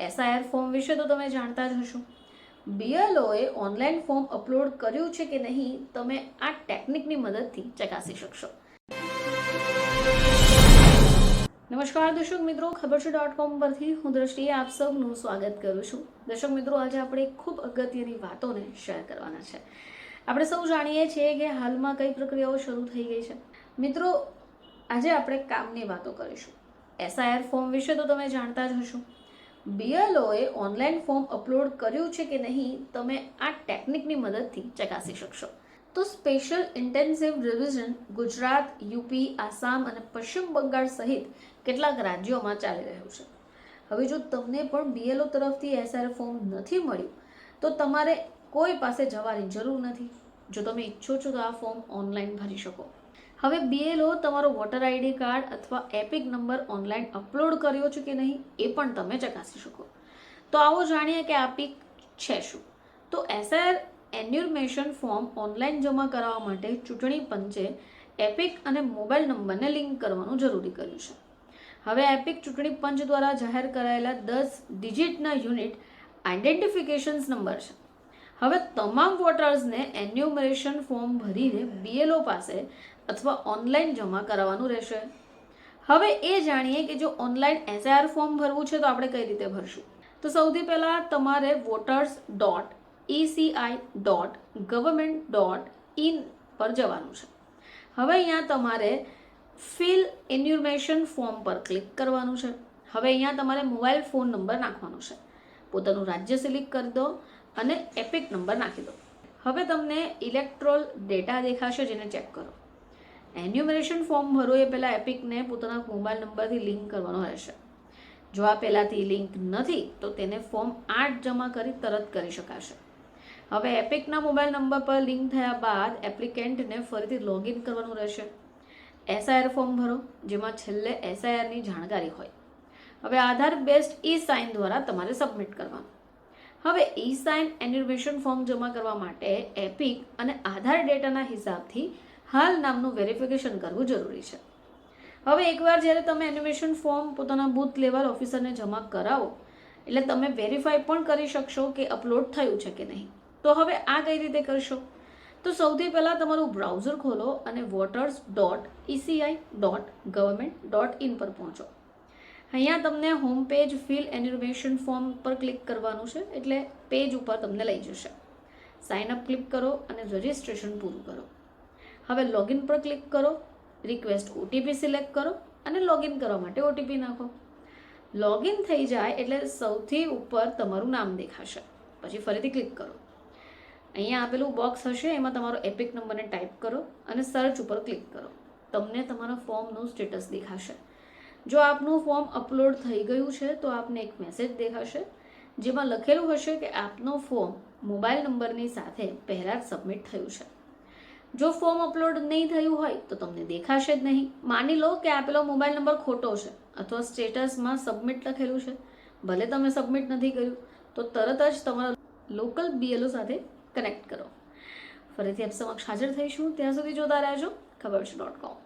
SIR form વિશે તો તમે જાણતા જ હશો. બીએલઓએ ઓનલાઈન ફોર્મ અપલોડ કર્યું છે કે નહીં તમે આ ટેકનિકની મદદથી ચકાસી શકશો. નમસ્કાર દર્શક મિત્રો, ખબર છે .com પરથી હું દ્રષ્ટિએ આપ સૌનું સ્વાગત કરું છું. દર્શક મિત્રો, આજે આપણે ખૂબ અગત્યની વાતોને શેર કરવાના છે. આપણે સૌ જાણીએ છીએ કે હાલમાં કઈ પ્રક્રિયાઓ શરૂ થઈ ગઈ છે. મિત્રો, આજે આપણે કામની વાતો કરીશું. એસઆઈઆર ફોર્મ વિશે તો તમે જાણતા જ હશો. બીએલઓએ ઓનલાઈન ફોર્મ અપલોડ કર્યું છે કે નહીં તમે આ ટેકનિકની મદદથી ચકાસી શકશો. તો special intensive revision Gujarat, UP, Assam અને પશ્ચિમ બંગાળ સહિત કેટલાક રાજ્યોમાં ચાલી રહ્યું છે. હવે જો તમને પણ બીએલઓ તરફથી એસઆઈઆર ફોર્મ નથી મળ્યું તો તમારે કોઈ પાસે જવાની જરૂર નથી. જો તમે ઈચ્છો છો તો આ ફોર્મ ઓનલાઈન ભરી શકો. હવે બીએલઓ તમારો વોટર આઈડી કાર્ડ અથવા એપિક નંબર ઓનલાઈન અપલોડ કર્યો છે કે નહીં એ પણ તમે ચકાસી શકો. તો આવો જાણીએ કે એપિક છે શું. તો એસઆઈઆર એન્યુમરેશન ફોર્મ ઓનલાઈન જમા કરાવવા માટે ચૂંટણી પંચે એપિક અને મોબાઈલ નંબરને લિંક કરવાનું જરૂરી કર્યું છે. હવે એપિક ચૂંટણી પંચ દ્વારા જાહેર કરાયેલા 10 ડિજિટના યુનિટ આઈડેન્ટિફિકેશન નંબર છે. હવે તમામ વોટર્સને એન્યુમરેશન ફોર્મ ભરીને બીએલઓ પાસે અથવા ઓનલાઈન જમા કરાવવાનું રહેશે. હવે એ જાણીએ કે જો ઓનલાઈન એસઆઈઆર ફોર્મ ભરવું છે તો આપણે કઈ રીતે ભરશું. તો સૌથી પહેલાં તમારે voters.eci.government.in પર જવાનું છે. હવે અહીંયા તમારે ફિલ એન્યુમરેશન ફોર્મ પર ક્લિક કરવાનું છે. હવે અહીંયા તમારે મોબાઈલ ફોન નંબર નાખવાનો છે. પોતાનું રાજ્ય સિલેક્ટ કરી દો અને એપિક નંબર નાખી દો. હવે તમને ઇલેક્ટ્રોલ ડેટા દેખાશે જેને ચેક કરો. એન્યુમરેશન ફોર્મ ભરો એ પહેલાં એપિકને પોતાના મોબાઈલ નંબરથી લિંક કરવાનો રહેશે. જો આ પહેલાંથી લિંક નથી તો તેને ફોર્મ 8 જમા કરી તરત કરી શકાશે. હવે એપિકના મોબાઈલ નંબર પર લિંક થયા બાદ એપ્લિકેન્ટને ફરીથી લોગિન કરવાનું રહેશે. એસઆઈઆર ફોર્મ ભરો જેમાં છેલ્લે એસઆઈઆરની જાણકારી હોય. હવે આધાર બેઝડ ઈ સાઇન દ્વારા તમારે સબમિટ કરવાનું. હવે ઈ સાઇન એન્યુમરેશન ફોર્મ જમા કરવા માટે એપિક અને આધાર ડેટાના હિસાબથી હાલ નામનું વેરિફિકેશન કરવું જરૂરી છે. હવે એકવાર જ્યારે તમે એન્યુમરેશન ફોર્મ પોતાના બૂથ લેવલ ઓફિસરને જમા કરાવો એટલે તમે વેરીફાઈ પણ કરી શકશો કે અપલોડ થયું છે કે નહીં. તો હવે આ કઈ રીતે કરશો. તો સૌથી પહેલાં તમારું બ્રાઉઝર ખોલો અને voters.eci.government.in પર પહોંચો. અહીંયા તમને home page fill enumeration form પર ક્લિક કરવાનું છે એટલે પેજ ઉપર તમને લઈ જશે. સાઇન અપ ક્લિક કરો અને રજિસ્ટ્રેશન પૂરું કરો. હવે લોગિન પર ક્લિક કરો, રિક્વેસ્ટ ઓટીપી સિલેક્ટ કરો અને લોગિન કરવા માટે ઓટીપી નાખો. લોગિન થઈ જાય એટલે સૌથી ઉપર તમારું નામ દેખાશે. પછી ફરીથી ક્લિક કરો. અહીંયા આપેલું બોક્સ હશે એમાં તમારો એપિક નંબરને ટાઈપ કરો અને સર્ચ ઉપર ક્લિક કરો. તમને તમારા ફોર્મનું સ્ટેટસ દેખાશે. જો આપનું ફોર્મ અપલોડ થઈ ગયું છે તો આપને એક મેસેજ દેખાશે જેમાં લખેલું હશે કે આપનું ફોર્મ મોબાઈલ નંબરની સાથે પહેલાં જ સબમિટ થયું છે. જો ફોર્મ અપલોડ નહીં થયું હોય તો તમને દેખાશે જ નહીં. માની લો કે આપેલો મોબાઈલ નંબર ખોટો છે અથવા સ્ટેટસમાં સબમિટ લખેલું છે, ભલે તમે સબમિટ નથી કર્યું તો તરત જ તમારા લોકલ બીએલઓ સાથે કનેક્ટ કરો. ફરીથી આપ સમક્ષ હાજર થઈશું. ત્યાં સુધી જોતા રહેજો ખબર છે .com.